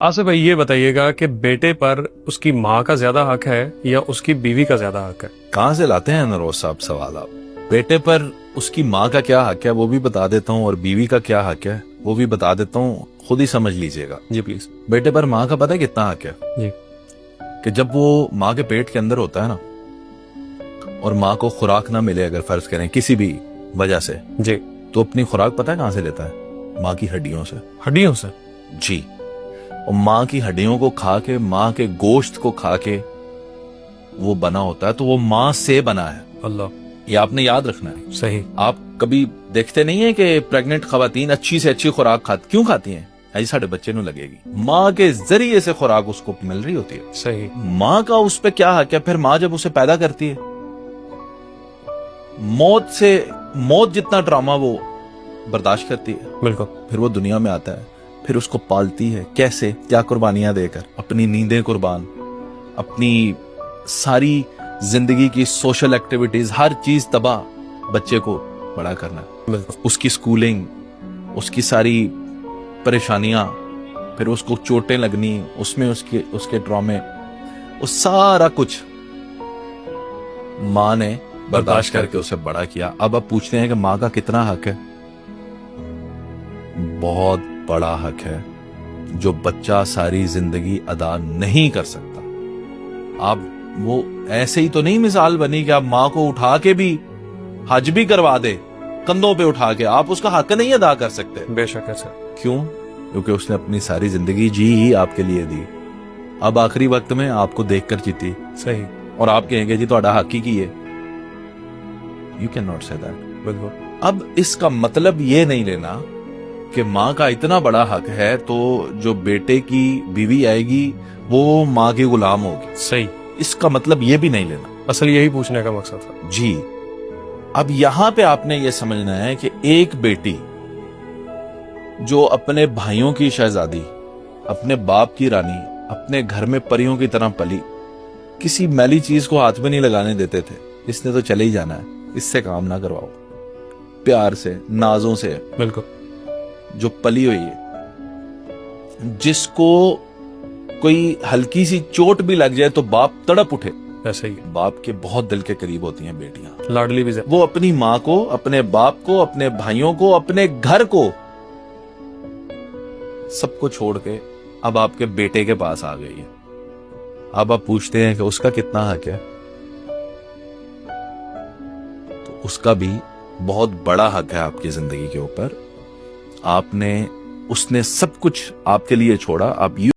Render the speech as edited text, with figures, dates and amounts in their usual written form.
آصف بھائی یہ بتائیے گا کہ بیٹے پر اس کی ماں کا زیادہ حق ہے یا اس کی بیوی کا زیادہ حق ہے؟ کہاں سے لاتے ہیں نروز صاحب سوال آپ؟ بیٹے پر اس کی ماں کا کیا حق ہے وہ بھی بتا دیتا ہوں، اور بیوی کا کیا حق ہے وہ بھی بتا دیتا ہوں، خود ہی سمجھ لیجئے گا جی پلیز۔ بیٹے پر ماں کا پتہ ہے کتنا حق ہے؟ جی کہ جب وہ ماں کے پیٹ کے اندر ہوتا ہے نا، اور ماں کو خوراک نہ ملے، اگر فرض کریں کسی بھی وجہ سے، جی تو اپنی خوراک پتہ ہے کہاں سے لیتا ہے؟ ماں کی ہڈیوں سے۔ ہڈیوں سے؟ جی، اور ماں کی ہڈیوں کو کھا کے، ماں کے گوشت کو کھا کے وہ بنا ہوتا ہے، تو وہ ماں سے بنا ہے۔ اللہ، یہ آپ نے یاد رکھنا ہے۔ صحیح۔ آپ کبھی دیکھتے نہیں ہیں کہ پریگننٹ خواتین اچھی سے اچھی خوراک کیوں کھاتی ہیں؟ ایسے ساڑھے بچے نو لگے گی، ماں کے ذریعے سے خوراک اس کو مل رہی ہوتی ہے۔ صحیح۔ ماں کا اس پہ کیا حق ہے؟ پھر ماں جب اسے پیدا کرتی ہے، موت جتنا ڈرامہ وہ برداشت کرتی ہے، بالکل۔ پھر وہ دنیا میں آتا ہے، پھر اس کو پالتی ہے، کیسے؟ کیا قربانیاں دے کر، اپنی نیندیں قربان، اپنی ساری زندگی کی سوشل ایکٹیویٹیز، ہر چیز تباہ، بچے کو بڑا کرنا، بالکل۔ اس کی سکولنگ، اس کی ساری پریشانیاں، پھر اس کو چوٹیں لگنی، اس میں اس کے ڈرامے، وہ سارا کچھ ماں نے برداشت کر کے اسے بڑا کیا۔ اب پوچھتے ہیں کہ ماں کا کتنا حق ہے؟ بہت بڑا حق ہے، جو بچہ ساری زندگی ادا نہیں کر سکتا۔ آپ وہ ایسے ہی تو نہیں مثال بنی کہ آپ ماں کو اٹھا کے بھی حج بھی کروا دے، کندھوں پہ اٹھا کے، آپ اس کا حق نہیں ادا کر سکتے۔ بے شک ہے سر۔ کیوں؟ کیونکہ اس نے اپنی ساری زندگی جی ہی آپ کے لیے دی، اب آخری وقت میں آپ کو دیکھ کر جیتی، صحیح۔ اور آپ کہیں گے جی تہاڈا حق ہی کی ہے؟ یو کین ناٹ سے دیٹ۔ بالکل۔ اب اس کا مطلب یہ نہیں لینا کہ ماں کا اتنا بڑا حق ہے تو جو بیٹے کی بیوی آئے گی وہ ماں کی غلام ہوگی، صحیح۔ اس کا مطلب یہ بھی نہیں لینا۔ اصل یہی پوچھنے کا مقصد تھا۔ جی، اب یہاں پہ آپ نے یہ سمجھنا ہے کہ ایک بیٹی جو اپنے بھائیوں کی شہزادی، اپنے باپ کی رانی، اپنے گھر میں پریوں کی طرح پلی، کسی میلی چیز کو ہاتھ میں نہیں لگانے دیتے تھے، اس نے تو چلے ہی جانا ہے، اس سے کام نہ کرواؤ، پیار سے، نازوں سے، بالکل۔ جو پلی ہوئی ہے، جس کو کوئی ہلکی سی چوٹ بھی لگ جائے تو باپ تڑپ اٹھے۔ ایسے ہی باپ کے بہت دل کے قریب ہوتی ہیں بیٹیاں، لاڈلی بھی زیادہ۔ وہ اپنی ماں کو، اپنے باپ کو، اپنے بھائیوں کو، اپنے گھر کو، سب کو چھوڑ کے اب آپ کے بیٹے کے پاس آ گئی ہے۔ اب آپ پوچھتے ہیں کہ اس کا کتنا حق ہے؟ تو اس کا بھی بہت بڑا حق ہے آپ کی زندگی کے اوپر۔ اس نے سب کچھ آپ کے لیے چھوڑا، آپ